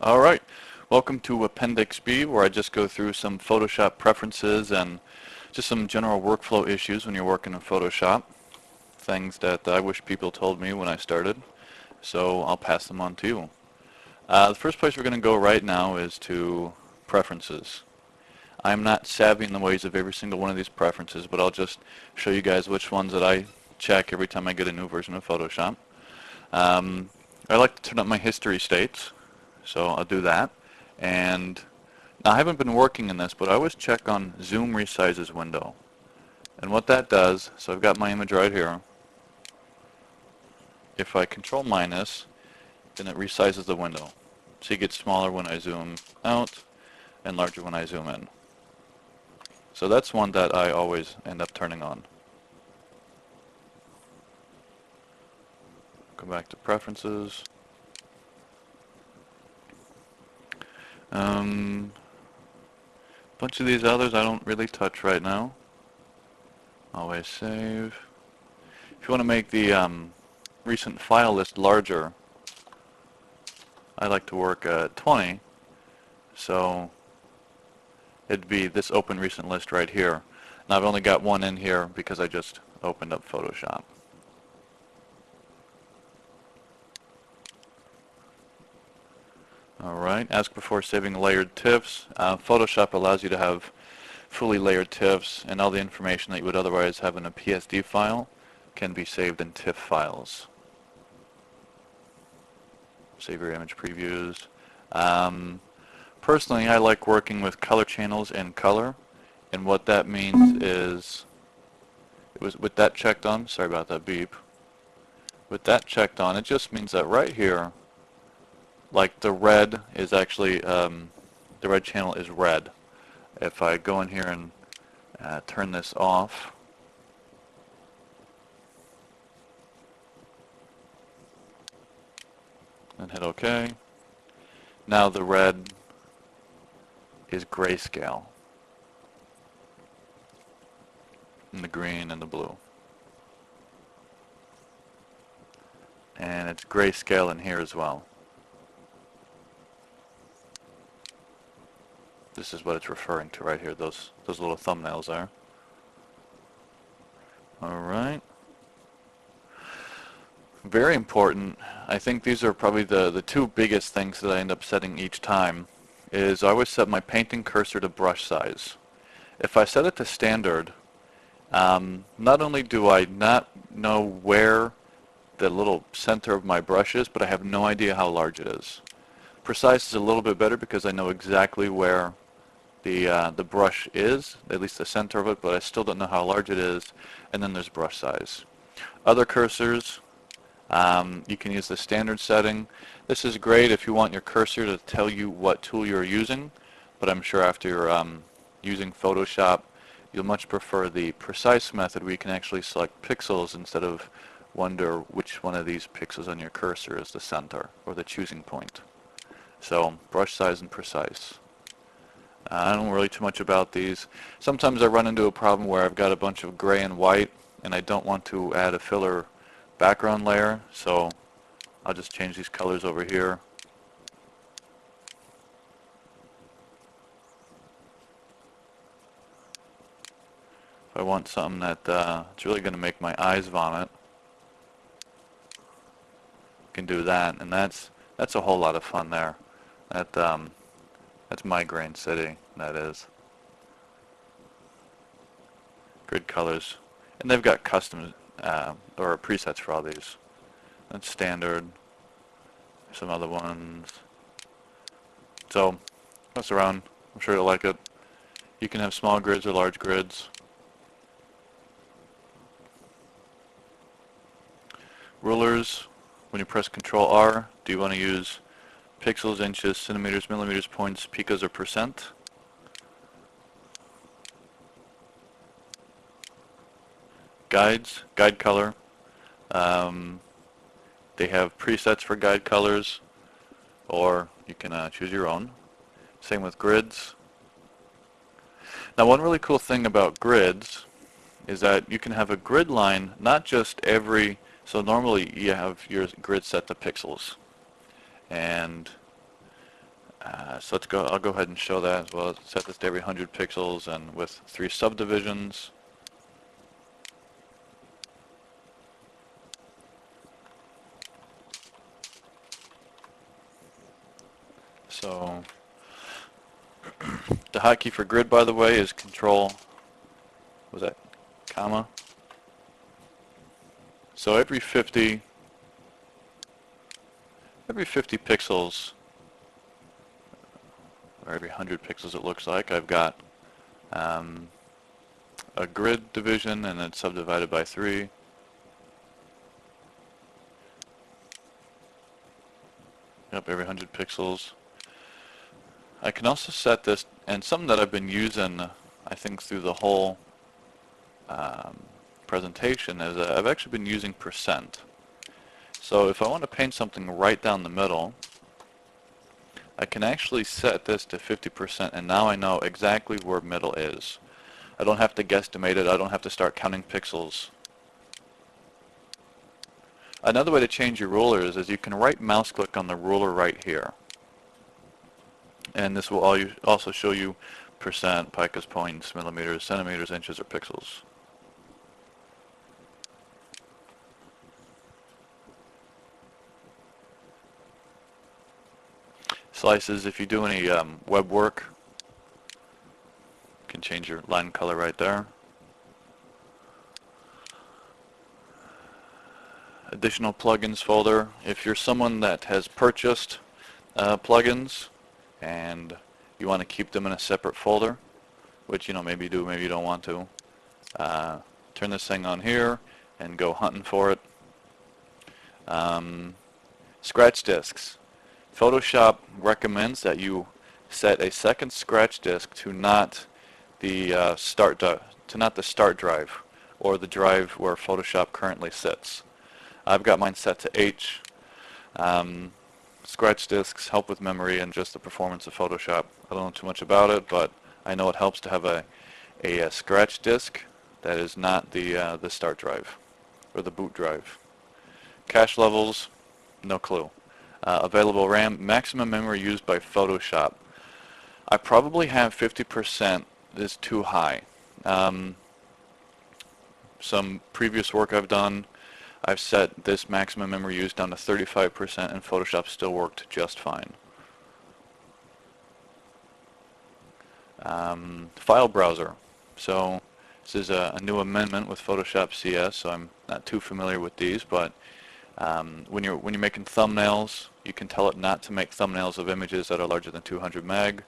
Alright, welcome to AppendixB, where I just go through some Photoshop preferences and just some general workflow issues when you're working in Photoshop. Things that I wish people told me when I started, so I'll pass them on to you. The first place we're going to go right now is to preferences. I'm not savvy in the ways of every single one of these preferences, but I'll just show you guys which ones that I check every time I get a new version of Photoshop. I like to turn up my history states, so I'll do that. And now I haven't been working in this, but I always check on Zoom Resizes window. And what that does, so I've got my image right here. If I control minus, then it resizes the window. So it gets smaller when I zoom out and larger when I zoom in. So that's one that I always end up turning on. Go back to preferences. Bunch of these others I don't really touch right now. Always save. If you want to make the recent file list larger, I like to work at 20, so it'd be this open recent list right here. Now I've only got one in here because I just opened up Photoshop. Alright, ask before saving layered TIFFs. Photoshop allows you to have fully layered TIFFs, and all the information that you would otherwise have in a PSD file can be saved in TIFF files. Save your image previews. Personally, I like working with color channels in color, and what that means is, with that checked on, sorry about that beep, with that checked on, it just means that right here, like the red is actually, the red channel is red. If I go in here and turn this off, and hit OK, now the red is grayscale, and the green and the blue. And it's grayscale in here as well. This is what it's referring to right here, those little thumbnails there. Alright. Very important, I think these are probably the two biggest things that I end up setting each time, is I always set my painting cursor to brush size. If I set it to standard, not only do I not know where the little center of my brush is, but I have no idea how large it is. Precise is a little bit better because I know exactly where the brush is, at least the center of it, but I still don't know how large it is. And then there's brush size. Other cursors, you can use the standard setting. This is great if you want your cursor to tell you what tool you're using, but I'm sure after you're using Photoshop, you'll much prefer the precise method where you can actually select pixels instead of wonder which one of these pixels on your cursor is the center or the choosing point. So brush size and precise. I don't worry too much about these. Sometimes I run into a problem where I've got a bunch of gray and white and I don't want to add a filler background layer, so I'll just change these colors over here. If I want something that it's really going to make my eyes vomit, I can do that, and that's a whole lot of fun there. That's Migraine City, that is. Grid colors. And they've got custom or presets for all these. That's standard. Some other ones. So, mess around. I'm sure you'll like it. You can have small grids or large grids. Rulers. When you press Control R, do you want to use pixels, inches, centimeters, millimeters, points, picos, or percent? Guides, guide color. They have presets for guide colors, or you can choose your own. Same with grids. Now, one really cool thing about grids is that you can have a grid line, not just every, so normally you have your grid set to pixels. And So I'll go ahead and show that as well. Set this to every 100 pixels and with 3 subdivisions. So the hotkey for grid, by the way, is Control, was that comma? So every 50 pixels, or every 100 pixels it looks like, I've got a grid division and it's subdivided by 3. Yep, every 100 pixels. I can also set this, and something that I've been using, I think, through the whole presentation is I've actually been using percent. So if I want to paint something right down the middle, I can actually set this to 50%, and now I know exactly where middle is. I don't have to guesstimate it. I don't have to start counting pixels. Another way to change your rulers is you can right mouse click on the ruler right here. And this will also show you percent, picas, points, millimeters, centimeters, inches, or pixels. Slices, if you do any web work, you can change your line color right there. Additional plugins folder. If you're someone that has purchased plugins and you want to keep them in a separate folder, which maybe you do, maybe you don't want to, turn this thing on here and go hunting for it. Scratch disks. Photoshop recommends that you set a second scratch disk to not the start drive or the drive where Photoshop currently sits. I've got mine set to H. Scratch disks help with memory and just the performance of Photoshop. I don't know too much about it, but I know it helps to have a scratch disk that is not the start drive or the boot drive. Cache levels, no clue. Available RAM, maximum memory used by Photoshop. I probably have 50% is too high. Some previous work I've done, I've set this maximum memory used down to 35% and Photoshop still worked just fine. File browser. So this is a new amendment with Photoshop CS, so I'm not too familiar with these, but when you're making thumbnails, you can tell it not to make thumbnails of images that are larger than 200 meg.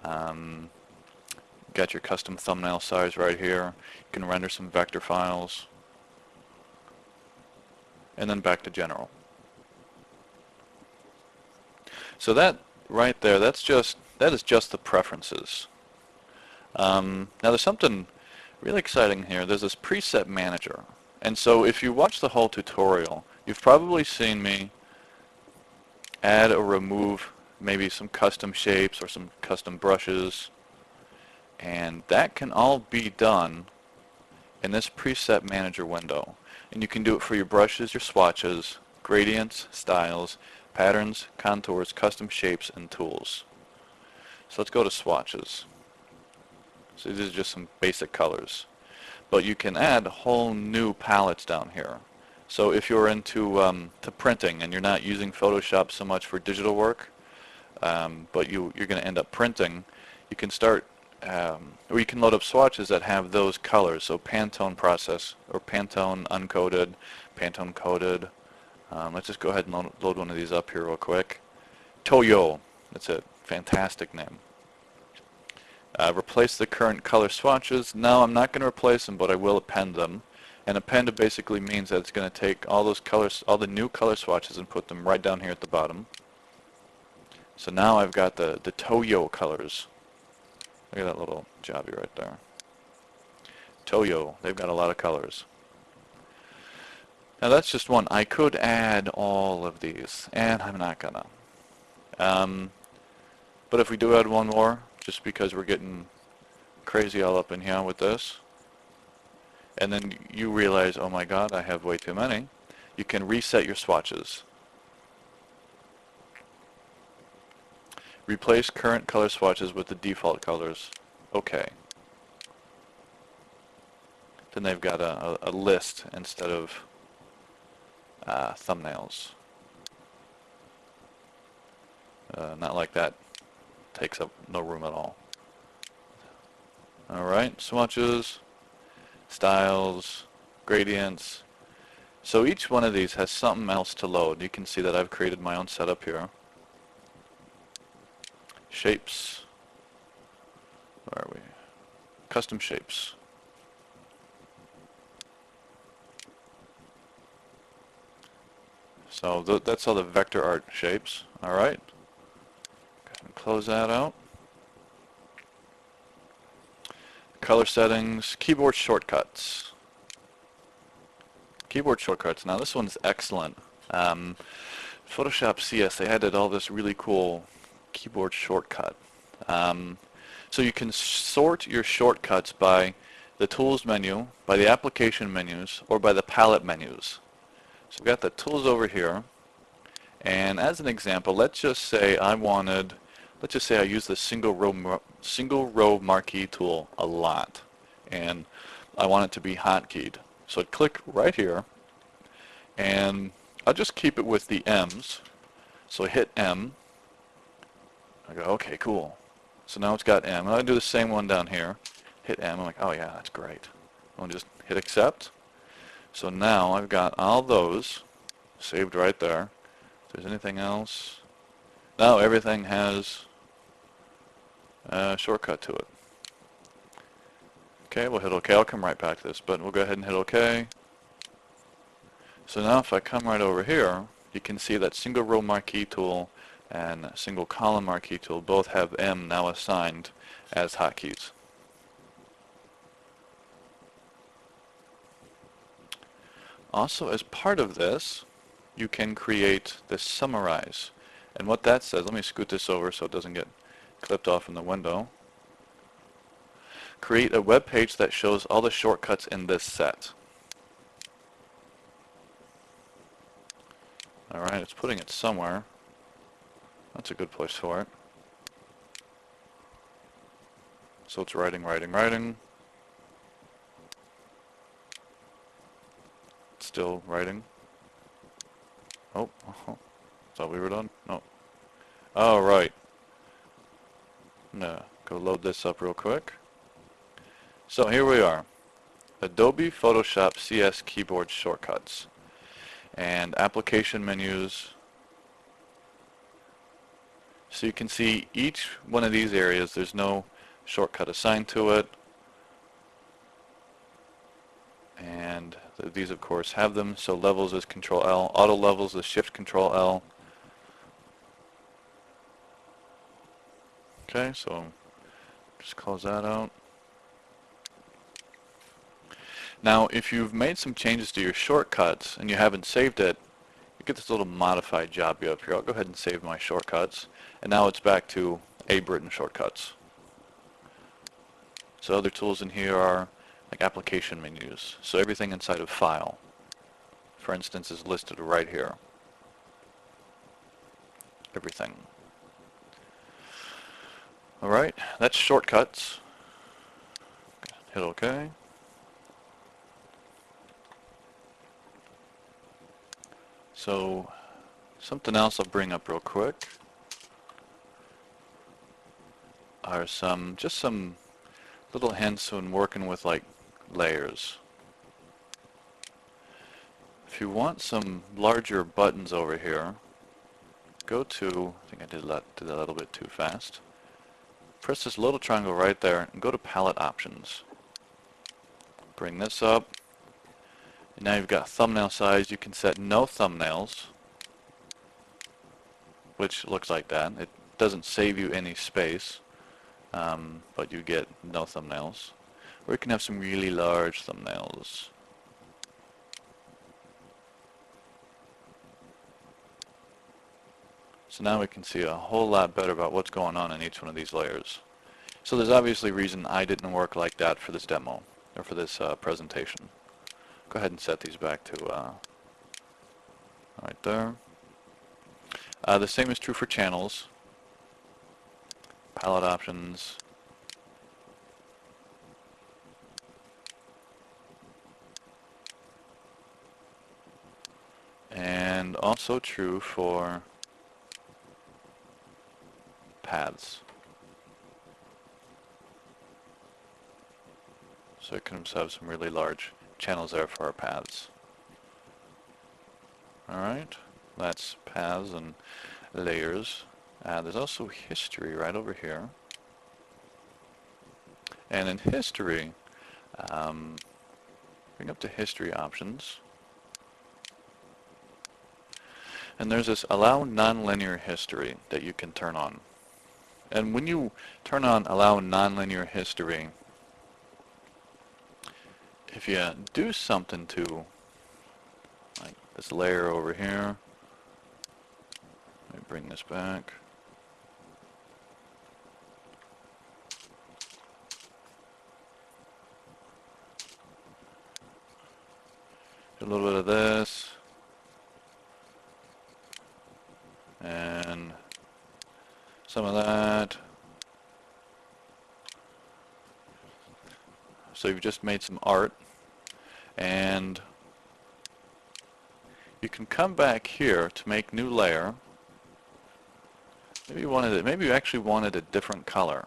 Got your custom thumbnail size right here. You can render some vector files. And then back to general. So that right there, that is just the preferences. Now there's something really exciting here. There's this preset manager. And so if you watch the whole tutorial, you've probably seen me add or remove maybe some custom shapes or some custom brushes. And that can all be done in this preset manager window. And you can do it for your brushes, your swatches, gradients, styles, patterns, contours, custom shapes, and tools. So let's go to swatches. So these are just some basic colors. But you can add whole new palettes down here. So if you're into to printing and you're not using Photoshop so much for digital work, but you're going to end up printing, you can start or you can load up swatches that have those colors, so Pantone process, or Pantone uncoded, Pantone coded. Let's just go ahead and load one of these up here real quick. Toyo, that's it, fantastic name. Replace the current color swatches. No, I'm not going to replace them, but I will append them. And append basically means that it's going to take all those colors, all the new color swatches, and put them right down here at the bottom. So now I've got the Toyo colors. Look at that little jobby right there. Toyo, they've got a lot of colors. Now that's just one. I could add all of these, and I'm not gonna. But if we do add one more, just because we're getting crazy all up in here with this, and then you realize, oh my god, I have way too many, you can reset your swatches. Replace current color swatches with the default colors. Okay. Then they've got a list instead of thumbnails. Not like that. Takes up no room at all. Alright, swatches, styles, gradients. So each one of these has something else to load. You can see that I've created my own setup here. Shapes. Where are we? Custom shapes. So that's all the vector art shapes. Alright. Close that out. Color settings, keyboard shortcuts. Keyboard shortcuts. Now this one's excellent. Photoshop CS, they added all this really cool keyboard shortcut. So you can sort your shortcuts by the tools menu, by the application menus, or by the palette menus. So we've got the tools over here. And as an example, let's just say I use the single row marquee tool a lot, and I want it to be hotkeyed. So I'd click right here, and I'll just keep it with the M's. So I hit M. I go, okay, cool. So now it's got M. And I'll do the same one down here. Hit M. I'm like, oh yeah, that's great. I'll just hit accept. So now I've got all those saved right there. If there's anything else, now everything has a shortcut to it. Okay, we'll hit OK. I'll come right back to this, but we'll go ahead and hit OK. So now if I come right over here, you can see that single row marquee tool and single column marquee tool both have M now assigned as hotkeys. Also, as part of this, you can create this summarize. And what that says, let me scoot this over so it doesn't get clipped off in the window. Create a web page that shows all the shortcuts in this set. Alright, it's putting it somewhere. That's a good place for it. So it's writing. Still writing. Oh, thought we were done. No. All right. I'm gonna go load this up real quick. So here we are. Adobe Photoshop CS keyboard shortcuts and application menus. So you can see each one of these areas, there's no shortcut assigned to it. And these of course have them. So levels is Control L, auto levels is Shift Control L. Okay, so just close that out. Now if you've made some changes to your shortcuts and you haven't saved it, you get this little modified job view up here. I'll go ahead and save my shortcuts, and now it's back to Ableton shortcuts. So other tools in here are like application menus. So everything inside of File, for instance, is listed right here. Everything. Alright, that's shortcuts. Hit OK. So something else I'll bring up real quick are just some little hints when working with like layers. If you want some larger buttons over here, go to, I think I did that a little bit too fast. Press this little triangle right there and go to Palette Options. Bring this up. And now you've got thumbnail size. You can set no thumbnails, which looks like that. It doesn't save you any space, but you get no thumbnails. Or you can have some really large thumbnails. So now we can see a whole lot better about what's going on in each one of these layers. So there's obviously a reason I didn't work like that for this demo, or for this presentation. Go ahead and set these back to right there. The same is true for channels. palette options. And also true for paths. So it can have some really large channels there for our paths. Alright, that's paths and layers. There's also history right over here. And in history, bring up the history options. And there's this allow nonlinear history that you can turn on. And when you turn on allow nonlinear history, if you do something to like this layer over here, let me bring this back. Do a little bit of this. And some of that. So you've just made some art, and you can come back here to make new layer. Maybe you wanted it. Maybe you actually wanted a different color.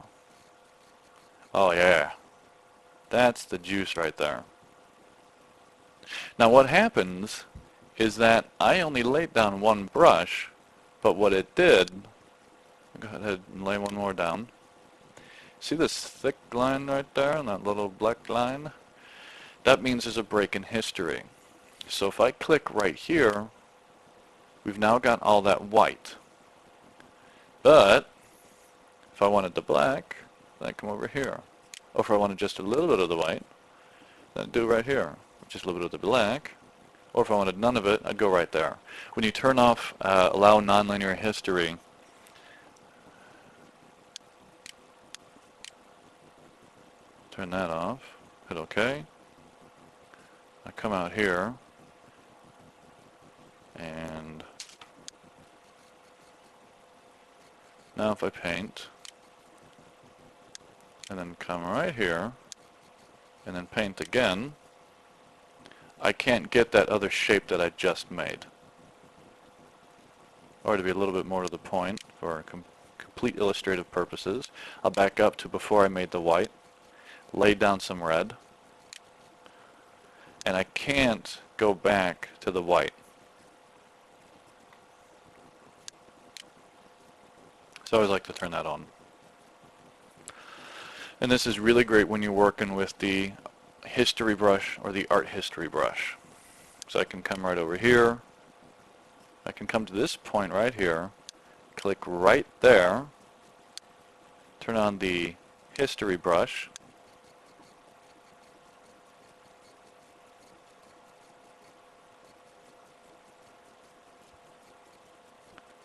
Oh yeah, that's the juice right there. Now what happens is that I only laid down one brush, but what it did, go ahead and lay one more down. See this thick line right there and that little black line? That means there's a break in history. So if I click right here, we've now got all that white. But if I wanted the black, then I come over here. Or if I wanted just a little bit of the white, then I'd do it right here. Just a little bit of the black. Or if I wanted none of it, I'd go right there. When you turn off allow nonlinear history, turn that off, hit OK. I come out here, and now if I paint, and then come right here, and then paint again, I can't get that other shape that I just made. Or to be a little bit more to the point, for complete illustrative purposes, I'll back up to before I made the white, lay down some red, and I can't go back to the white. So I always like to turn that on. And this is really great when you're working with the history brush or the art history brush. So I can come right over here. I can come to this point right here, click right there, turn on the history brush,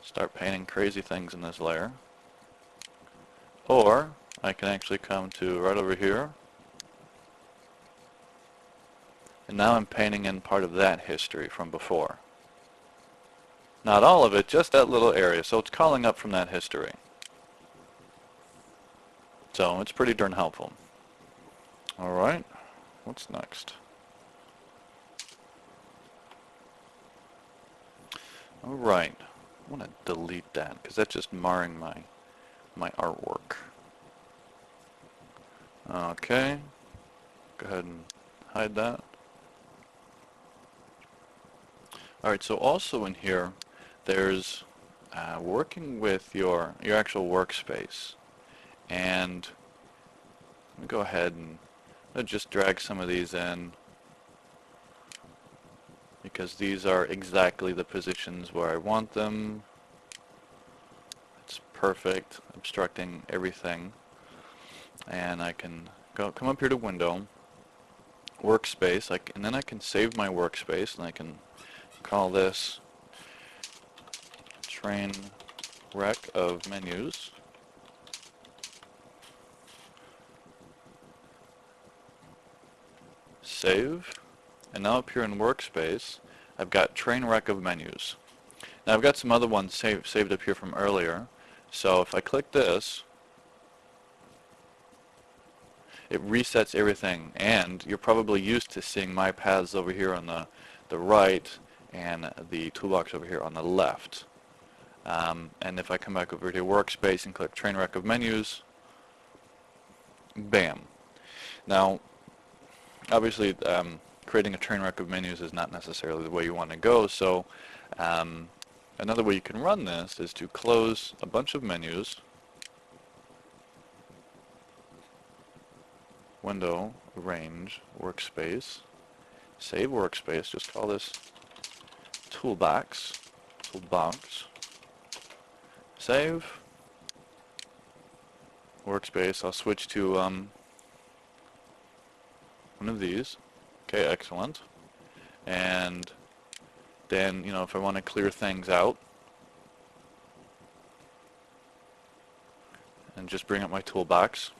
start painting crazy things in this layer. Or I can actually come to right over here, and now I'm painting in part of that history from before. Not all of it, just that little area, so it's calling up from that history. So it's pretty darn helpful. Alright, what's next? Alright, I want to delete that because that's just marring my artwork. Okay, go ahead and hide that. Alright, so also in here, there's working with your actual workspace. And let me go ahead and just drag some of these in, because these are exactly the positions where I want them. It's perfect, obstructing everything. And I can come up here to Window, Workspace, and then I can save my workspace, and I can call this Train Wreck of Menus. Save. And now up here in Workspace, I've got Train Wreck of Menus. Now I've got some other ones saved up here from earlier. So if I click this, it resets everything, and you're probably used to seeing my paths over here on the right and the toolbox over here on the left. And if I come back over to Workspace and click Train Wreck of Menus, bam. Now, obviously, creating a train wreck of menus is not necessarily the way you want to go, so another way you can run this is to close a bunch of menus, Window, Arrange, Workspace, save Workspace, just call this Toolbox, save, Workspace. I'll switch to one of these. Okay, excellent. And then, if I want to clear things out and just bring up my toolbox.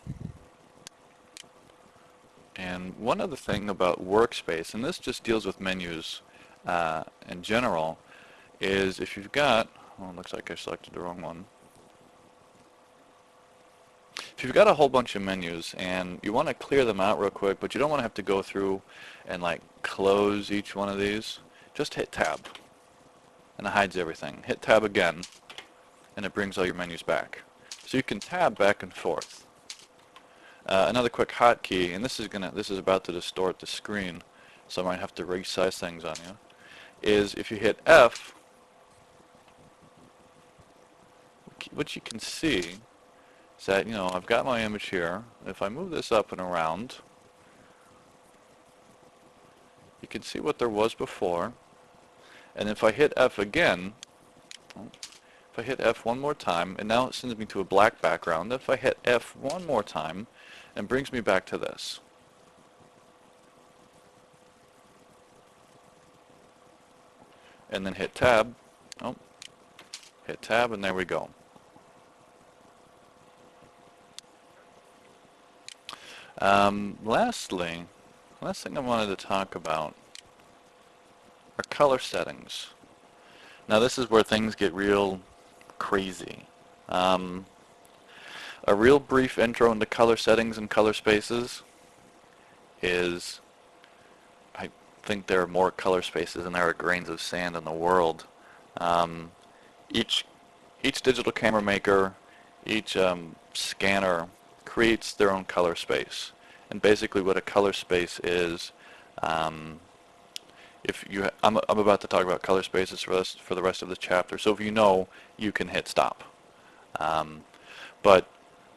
And one other thing about Workspace, and this just deals with menus in general, is if you've got, well, it looks like I selected the wrong one. If you've got a whole bunch of menus and you want to clear them out real quick, but you don't want to have to go through and close each one of these, just hit Tab and it hides everything. Hit Tab again and it brings all your menus back. So you can tab back and forth. Another quick hotkey, and this is about to distort the screen, so I might have to resize things on you, is if you hit F, what you can see is that, I've got my image here. If I move this up and around, you can see what there was before. And if I hit F again, if I hit F one more time, and now it sends me to a black background. If I hit F one more time, it brings me back to this. And then hit Tab. Hit Tab, and there we go. Last thing I wanted to talk about are color settings. Now this is where things get real crazy. A real brief intro into color settings and color spaces is, I think there are more color spaces than there are grains of sand in the world. Each digital camera maker, each scanner creates their own color space. And basically what a color space is, I'm about to talk about color spaces for the rest of the chapter, so if you can hit stop. But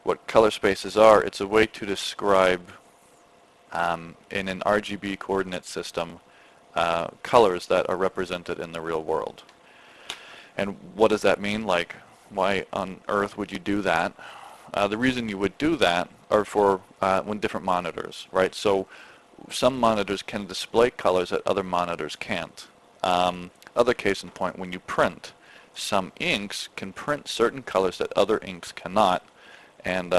what color spaces are, it's a way to describe in an RGB coordinate system colors that are represented in the real world. And what does that mean? Why on earth would you do that? The reason you would do that are for when different monitors, right? So some monitors can display colors that other monitors can't. Other case in point, when you print, some inks can print certain colors that other inks cannot. And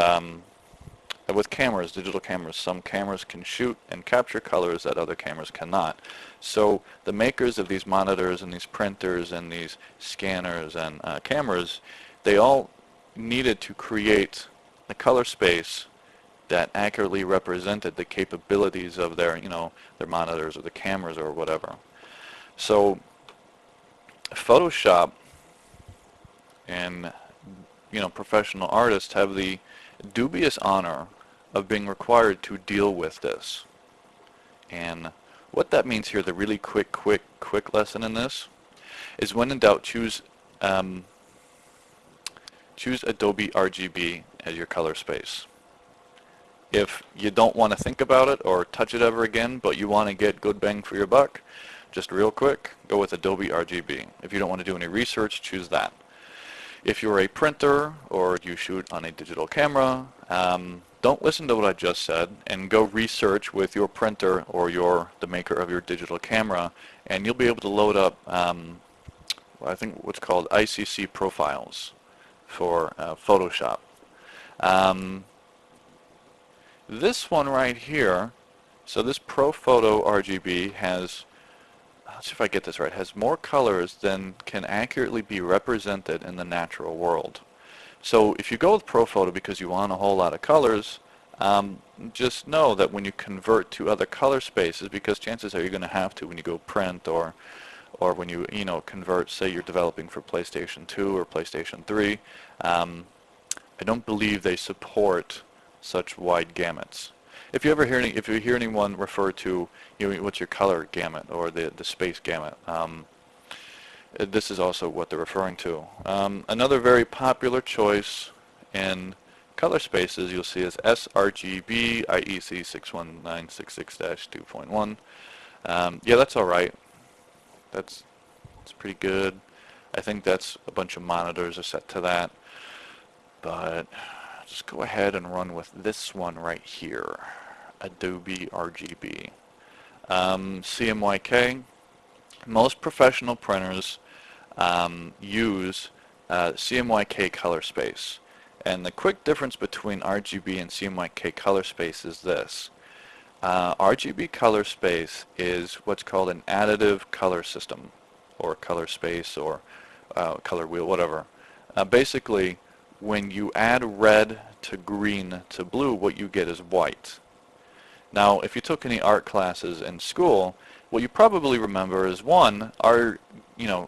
with cameras, digital cameras, some cameras can shoot and capture colors that other cameras cannot. So the makers of these monitors and these printers and these scanners and cameras, they all needed to create a color space that accurately represented the capabilities of their monitors or the cameras or whatever. So Photoshop and professional artists have the dubious honor of being required to deal with this. And what that means here, the really quick lesson in this, is when in doubt, choose Adobe RGB as your color space. If you don't want to think about it or touch it ever again, but you want to get good bang for your buck, just real quick, go with Adobe RGB. If you don't want to do any research, choose that. If you're a printer or you shoot on a digital camera, don't listen to what I just said and go research with your printer or the maker of your digital camera, and you'll be able to load up I think what's called ICC profiles for Photoshop. This one right here, so this ProPhoto RGB has, let's see if I get this right, has more colors than can accurately be represented in the natural world. So if you go with ProPhoto because you want a whole lot of colors, Just know that when you convert to other color spaces, because chances are you're going to have to when you go print or when you know convert, say you're developing for PlayStation 2 or PlayStation 3, I don't believe they support such wide gamuts. If you hear anyone refer to, what's your color gamut or the space gamut, this is also what they're referring to. Another very popular choice in color spaces you'll see is sRGB IEC 61966-2.1. Yeah, that's all right. That's pretty good. I think that's a bunch of monitors are set to that. But just go ahead and run with this one right here, Adobe RGB. CMYK. Most professional printers use CMYK color space. And the quick difference between RGB and CMYK color space is this. RGB color space is what's called an additive color system, or color space, or color wheel, whatever. Basically, when you add red to green to blue, what you get is white. Now, if you took any art classes in school, what you probably remember is, one, a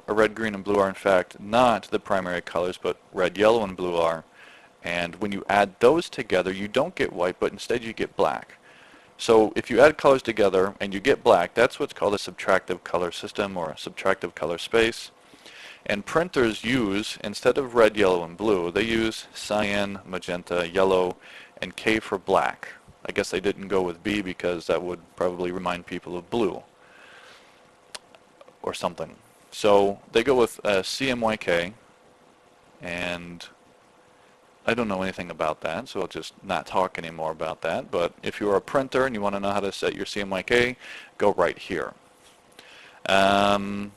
red, green, and blue are in fact not the primary colors, but red, yellow, and blue are. And when you add those together, you don't get white, but instead you get black. So if you add colors together and you get black, that's what's called a subtractive color system or a subtractive color space. And printers use, instead of red, yellow, and blue, they use cyan, magenta, yellow, and K for black. I guess they didn't go with B because that would probably remind people of blue or something. So they go with CMYK, and I don't know anything about that, so I'll just not talk anymore about that. But if you're a printer and you want to know how to set your CMYK, go right here. And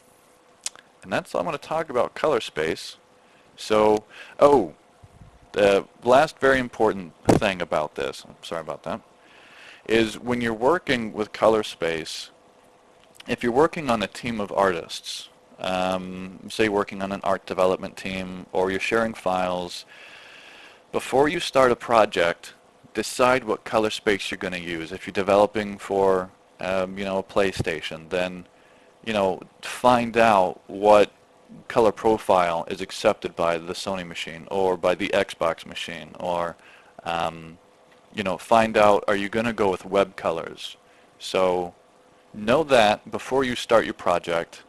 that's all I'm going to talk about color space. So, the last very important thing about this, I'm sorry about that, is when you're working with color space, if you're working on a team of artists, say working on an art development team, or you're sharing files, before you start a project, decide what color space you're going to use. If you're developing for, a PlayStation, then find out what color profile is accepted by the Sony machine or by the Xbox machine, or find out, are you going to go with web colors? So know that before you start your project.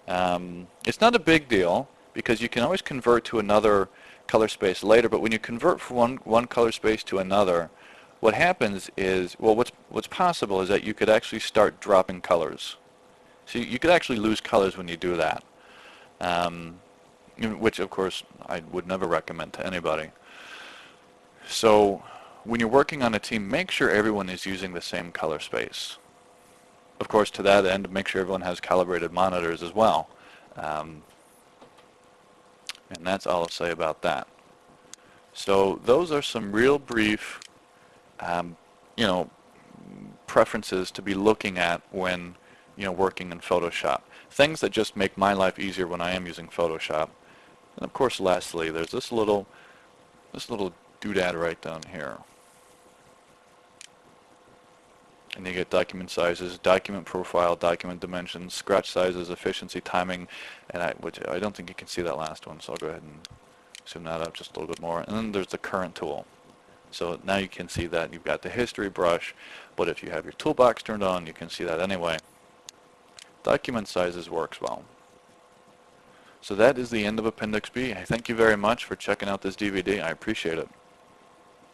It's not a big deal because you can always convert to another color space later, but when you convert from one color space to another, what happens is, what's possible is that you could actually start dropping colors. So you could actually lose colors when you do that, which of course I would never recommend to anybody. So when you're working on a team, make sure everyone is using the same color space. Of course, to that end, make sure everyone has calibrated monitors as well. And that's all I'll say about that. So those are some real brief, preferences to be looking at when working in Photoshop. Things that just make my life easier when I am using Photoshop. And of course, lastly, there's this little doodad right down here. And you get document sizes, document profile, document dimensions, scratch sizes, efficiency, timing, and which I don't think you can see that last one, so I'll go ahead and zoom that up just a little bit more. And then there's the current tool. So now you can see that you've got the history brush, but if you have your toolbox turned on, you can see that anyway. Document sizes works well. So that is the end of AppendixB. I thank you very much for checking out this DVD. I appreciate it.